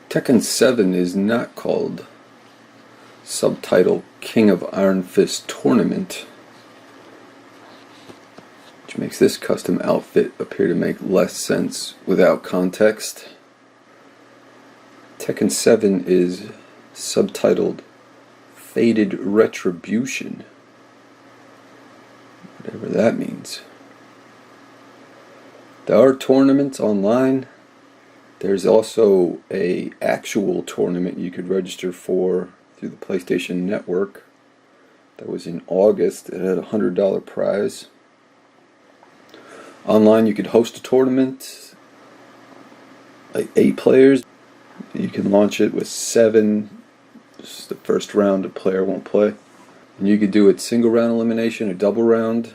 Tekken 7 is not called subtitle King of Iron Fist Tournament, which makes this custom outfit appear to make less sense without context. Tekken 7 is subtitled Faded Retribution, whatever that means. There are tournaments online. There's also an actual tournament you could register for through the PlayStation Network. That was in August. It had a $100 prize. Online you could host a tournament, like 8 players. You can launch it with 7. This is the first round a player won't play. And you could do it single round elimination or double round.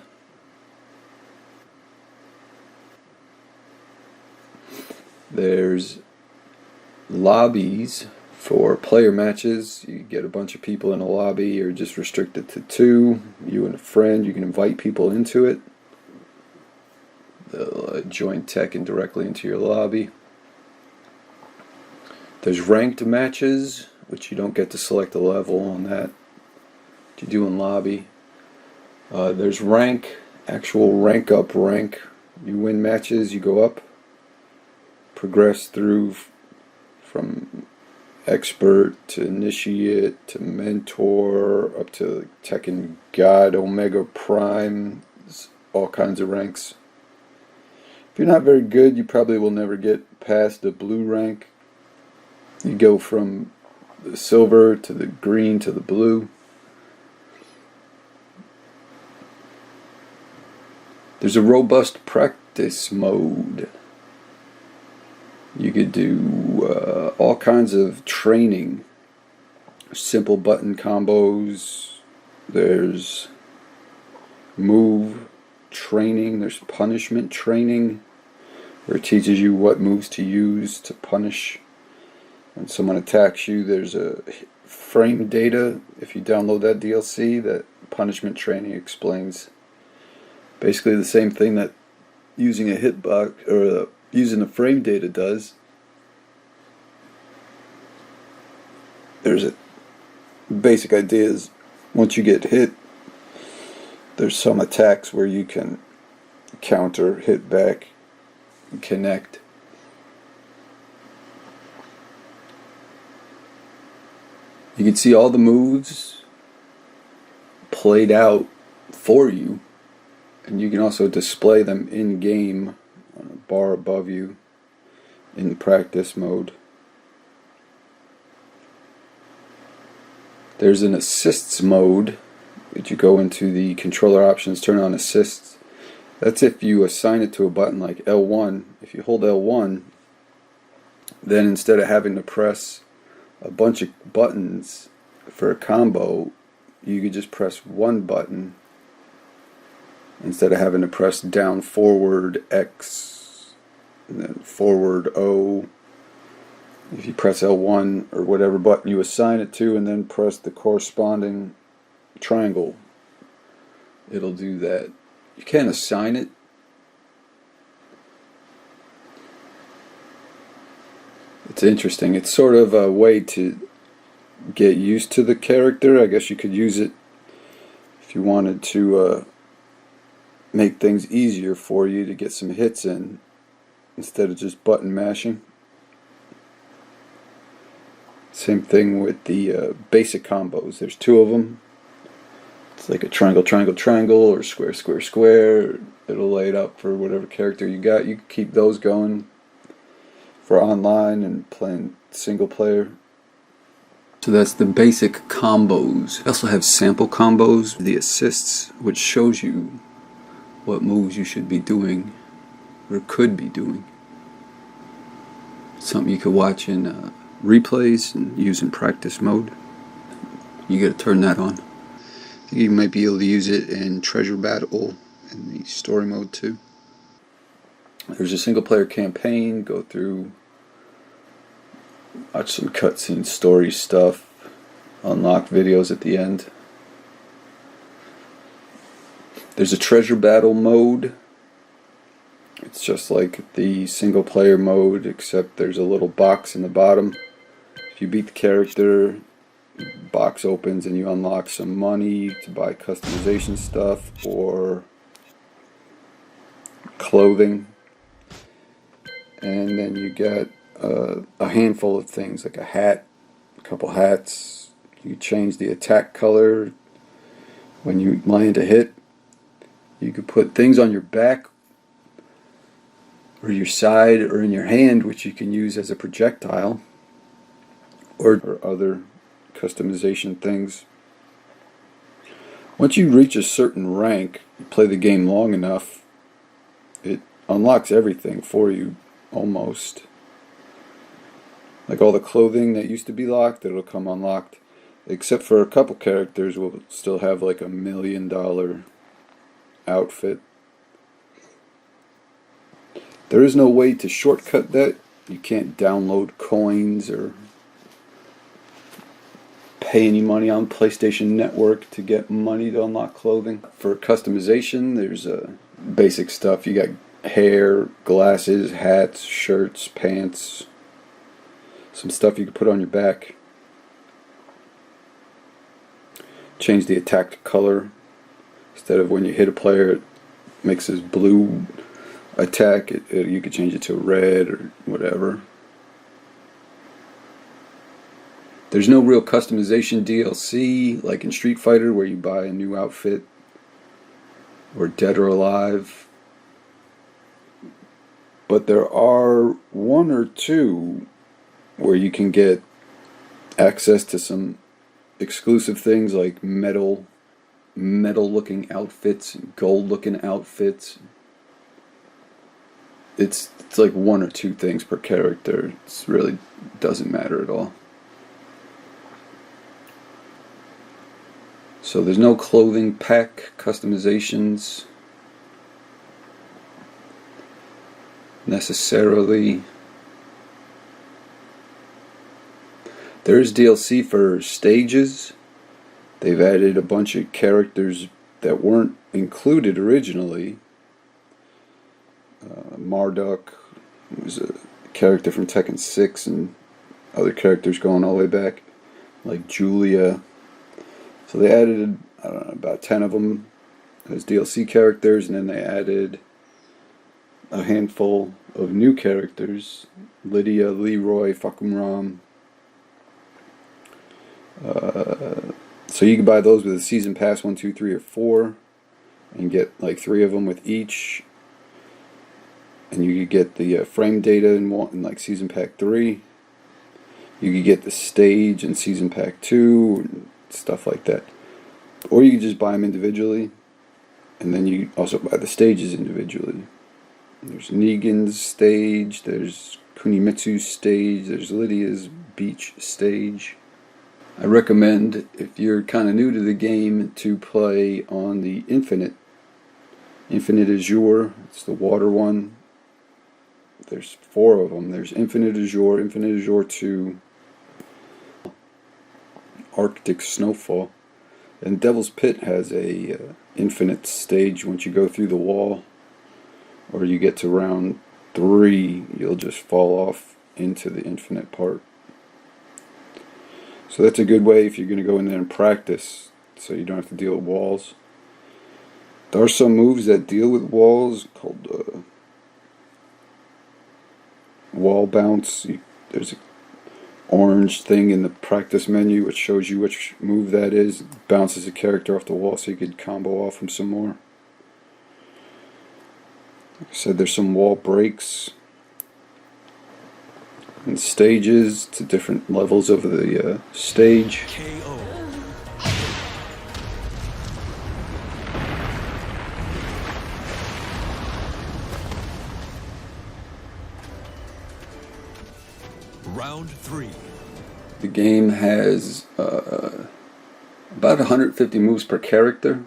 There's lobbies for player matches. You get a bunch of people in a lobby. You're just restricted to 2. You and a friend. You can invite people into it. They'll join Tekken directly into your lobby. There's ranked matches, which you don't get to select a level on that. You do in lobby. There's rank, actual rank up rank. You win matches, you go up. Progress through from expert to initiate to mentor up to Tekken God, Omega Prime, all kinds of ranks. If you're not very good, you probably will never get past the blue rank. You go from the silver to the green to the blue. There's a robust practice mode. You could do all kinds of training. Simple button combos. There's move training. There's punishment training, where it teaches you what moves to use to punish when someone attacks you. There's a frame data. If you download that DLC, that punishment training explains basically the same thing that using a hitbox or using the frame data does. There's a basic idea is once you get hit, there's some attacks where you can counter, hit back, and connect. You can see all the moves played out for you, and you can also display them in game on a bar above you in practice mode. There's an assists mode that you go into the controller options, turn on assists. That's if you assign it to a button like L1. If you hold L1, then instead of having to press a bunch of buttons for a combo, you could just press one button instead of having to press down forward X and then forward O. If you press L1 or whatever button you assign it to and then press the corresponding triangle, it'll do that. You can't assign it. It's interesting. It's sort of a way to get used to the character. I guess you could use it if you wanted to make things easier for you to get some hits in instead of just button mashing. Same thing with the basic combos. There's 2 of them. It's like a triangle, triangle, triangle, or square, square, square. It'll lay it up for whatever character you got. You can keep those going for online and playing single player. So that's the basic combos. You also have sample combos, the assists, which shows you what moves you should be doing or could be doing. Something you could watch in replays and use in practice mode. You gotta turn that on. I think you might be able to use it in Treasure Battle in the story mode too. There's a single player campaign. Go through, watch some cutscene story stuff, unlock videos at the end. There's a Treasure Battle mode. It's just like the single player mode, except there's a little box in the bottom If you beat the character, box opens and you unlock some money to buy customization stuff or clothing. And then you get a handful of things like a hat, a couple hats. You change the attack color when you land a hit. You could put things on your back or your side or in your hand, which you can use as a projectile or other customization things. Once you reach a certain rank, you play the game long enough, it unlocks everything for you, almost. Like all the clothing that used to be locked, it'll come unlocked. Except for a couple characters will still have like $1 million outfit. There is no way to shortcut that. You can't download coins or pay any money on PlayStation Network to get money to unlock clothing. For customization, there's basic stuff. You got hair, glasses, hats, shirts, pants, some stuff you can put on your back. Change the attack color. Instead of when you hit a player, it makes this blue attack. You could change it to red or whatever. There's no real customization DLC like in Street Fighter where you buy a new outfit or Dead or Alive. But there are one or two where you can get access to some exclusive things like metal looking outfits, gold looking outfits. It's like one or two things per character. It really doesn't matter at all. So there's no clothing pack customizations necessarily. There is DLC for stages. They've added a bunch of characters that weren't included originally. Marduk was a character from Tekken 6 and other characters going all the way back, like Julia. So they added, I don't know, about 10 of them as DLC characters, and then they added a handful of new characters: Lydia, Leroy, Fakumram. So you can buy those with a season pass 1, 2, 3, or 4, and get like 3 of them with each. And you could get the frame data in like season pack 3. You could get the stage in season pack 2 and stuff like that. Or you could just buy them individually, and then you also buy the stages individually. There's Negan's stage, there's Kunimitsu's stage, there's Lydia's beach stage. I recommend, if you're kind of new to the game, to play on the Infinite Azure. It's the water one. There's 4 of them. There's Infinite Azure 2, Arctic Snowfall, and Devil's Pit has a infinite stage. Once you go through the wall, or you get to round 3, you'll just fall off into the infinite part. So that's a good way if you're going to go in there and practice, so you don't have to deal with walls. There are some moves that deal with walls called wall bounce. There's an orange thing in the practice menu which shows you which move that is. It bounces a character off the wall so you could combo off him some more. Like I said, there's some wall breaks and stages to different levels of the stage. KO. Round 3. The game has about 150 moves per character,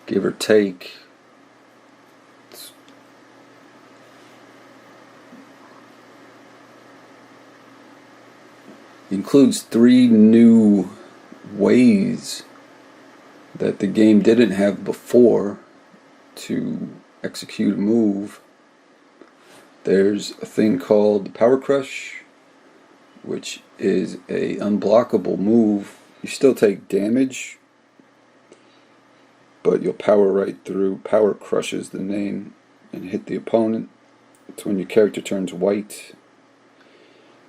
give or take. It includes 3 new ways that the game didn't have before to execute a move. There's a thing called Power Crush, which is a unblockable move. You still take damage, but you'll power right through. Power crushes the name and hit the opponent. It's when your character turns white.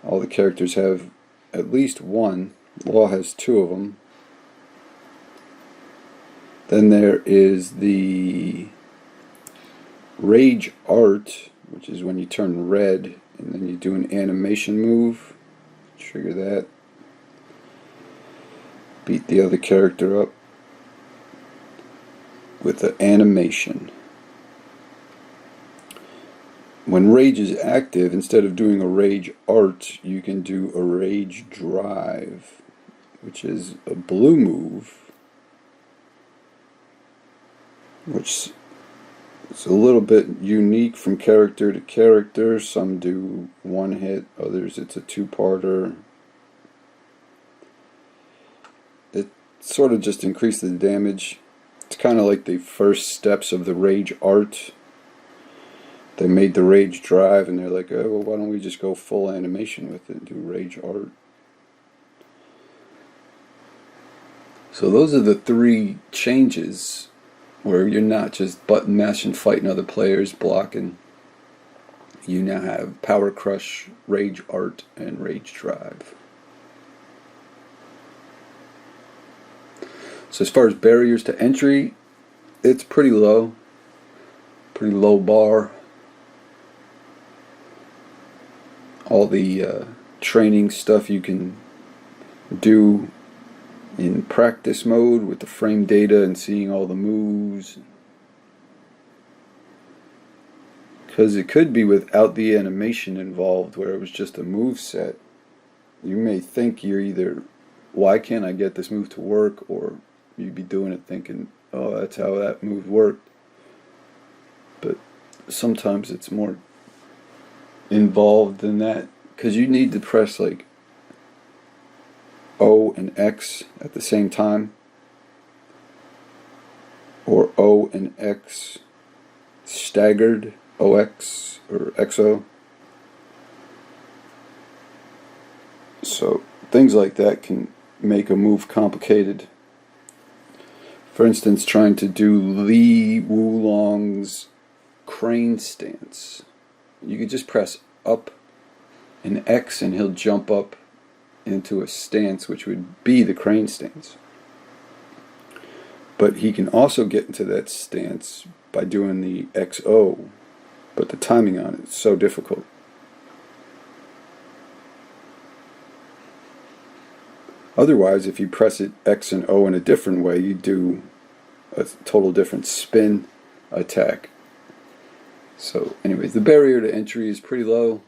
All the characters have at least one. Law has two of them. Then there is the Rage Art, which is when you turn red and then you do an animation move. Trigger that. Beat the other character up with the animation. When Rage is active, instead of doing a Rage Art, you can do a Rage Drive, which is a blue move, which is a little bit unique from character to character. Some do one hit, others it's a two-parter. It sort of just increases the damage. It's kind of like the first steps of the Rage Art. They made the Rage Drive and they're like, oh, well, why don't we just go full animation with it and do Rage Art? So those are the three changes where you're not just button mashing, fighting other players, blocking. You now have Power Crush, Rage Art, and Rage Drive. So as far as barriers to entry, it's pretty low bar. All the training stuff you can do in practice mode with the frame data and seeing all the moves. Because it could be without the animation involved, where it was just a move set. You may think you're either, why can't I get this move to work? Or you'd be doing it thinking, oh, that's how that move worked. But sometimes it's more involved than that, because you need to press like O and X at the same time, or O and X staggered, OX or XO. So things like that can make a move complicated. For instance, trying to do Li Wulong's crane stance. You could just press up and X and he'll jump up into a stance which would be the crane stance. But he can also get into that stance by doing the XO, but the timing on it is so difficult. Otherwise, if you press it X and O in a different way, you do a total different spin attack. So anyways, the barrier to entry is pretty low.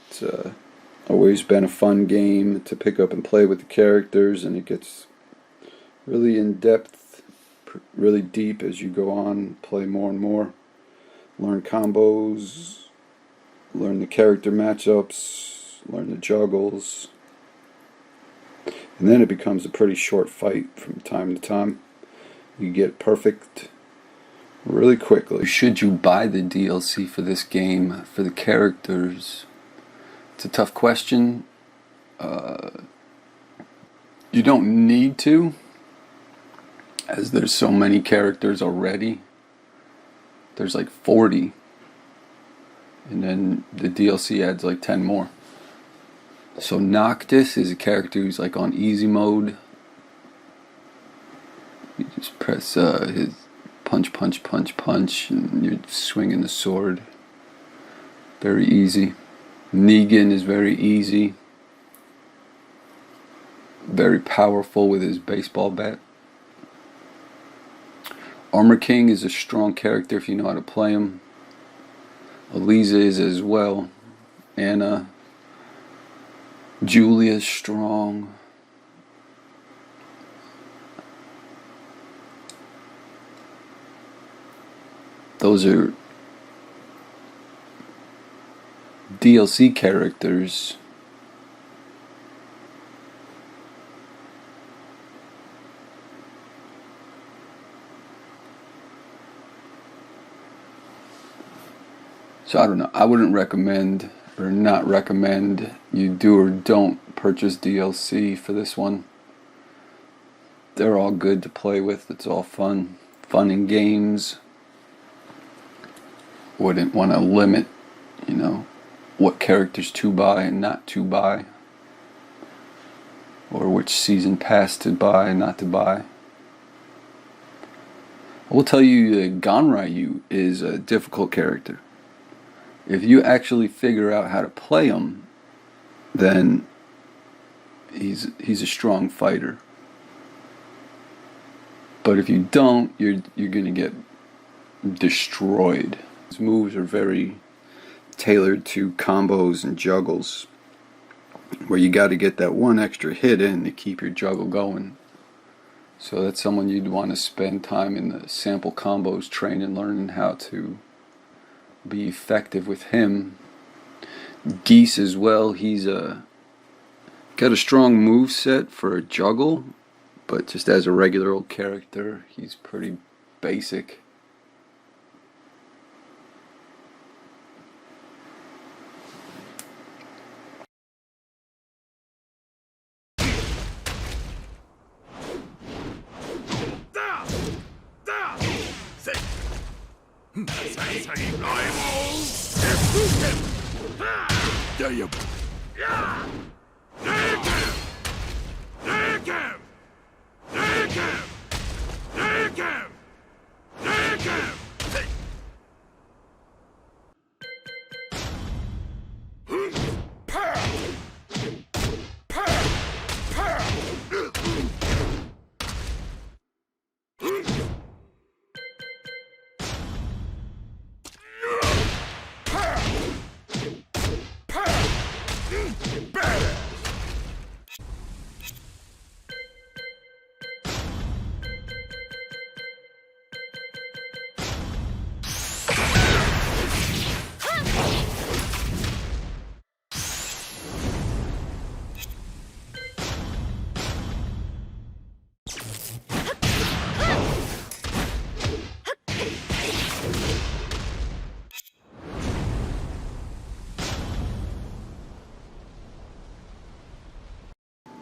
It's always been a fun game to pick up and play with the characters, and it gets really in depth, really deep as you go on, play more and more. Learn combos, learn the character matchups, learn the juggles. And then it becomes a pretty short fight from time to time. You get perfect really quickly. Should you buy the DLC for this game, for the characters? It's a tough question. You don't need to, as there's so many characters already. There's like 40. And then the DLC adds like 10 more. So Noctis is a character who's like on easy mode. You just press his punch, punch, punch, punch, and you're swinging the sword. Very easy. Negan is very easy. Very powerful with his baseball bat. Armor King is a strong character if you know how to play him. Eliza is as well. Anna. Julia's strong. Those are DLC characters. So I don't know. I wouldn't recommend or not recommend you do or don't purchase DLC for this one. They're all good to play with. It's all fun in games. Wouldn't want to limit, what characters to buy and not to buy, or which season pass to buy and not to buy. I will tell you that Ganryu is a difficult character. If you actually figure out how to play him, then he's a strong fighter. But if you don't, you're gonna get destroyed. His moves are very tailored to combos and juggles, where you got to get that one extra hit in to keep your juggle going. So that's someone you'd want to spend time in the sample combos training, learning how to be effective with him. Geese as well, he's got a strong move set for a juggle, but just as a regular old character, he's pretty basic.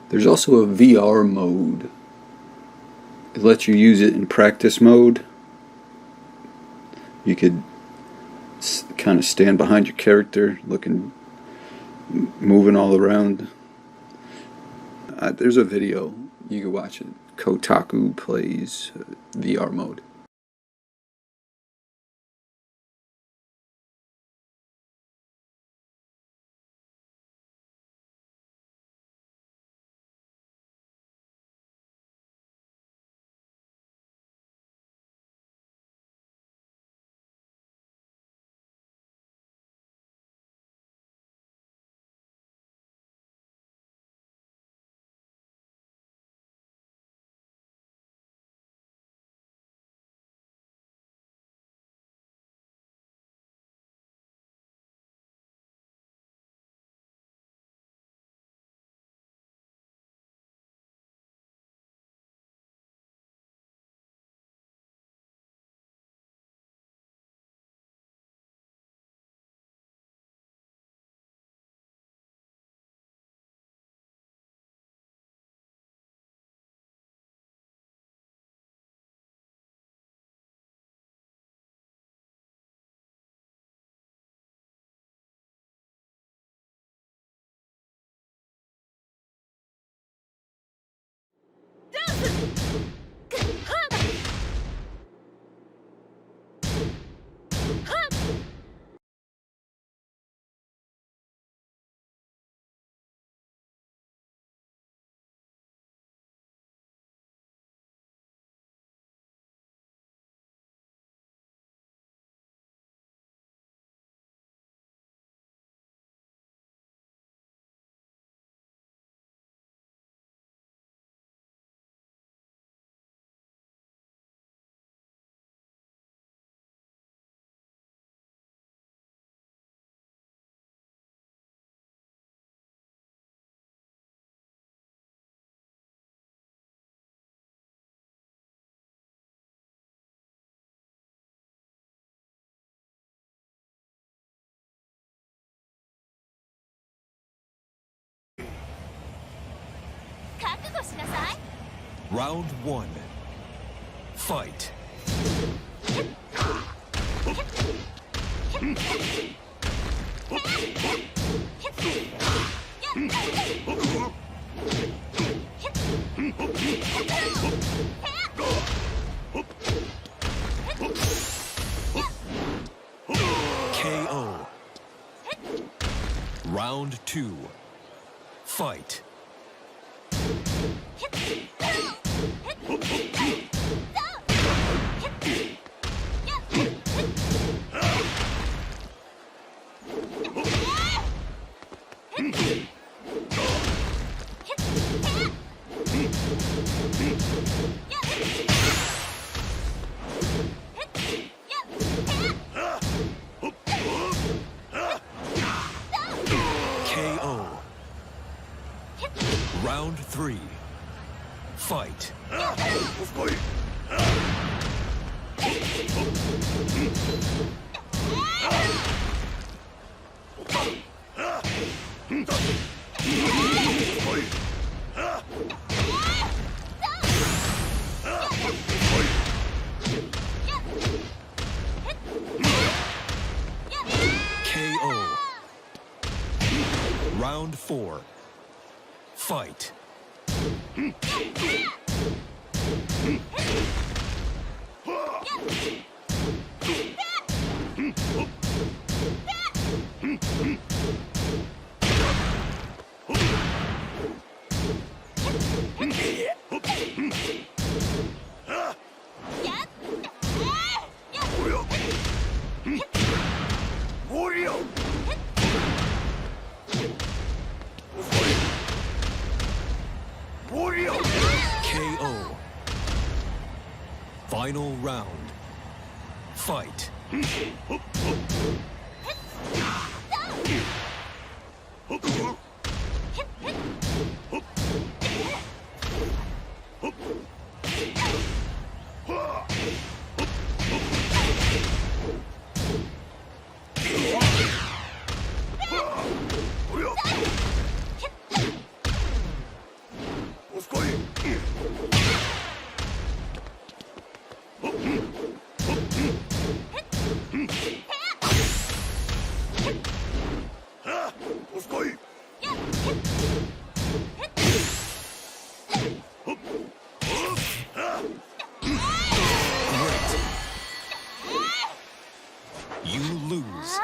There's also a VR mode. It lets you use it in practice mode. You could kind of stand behind your character, moving all around. There's a video, you can watch it. Kotaku plays VR mode. Round 1. Fight. KO. Round 2. Fight. KO. Round 3. Fight. KO. Round 4. Fight. KO. Final round. Fight. You lose.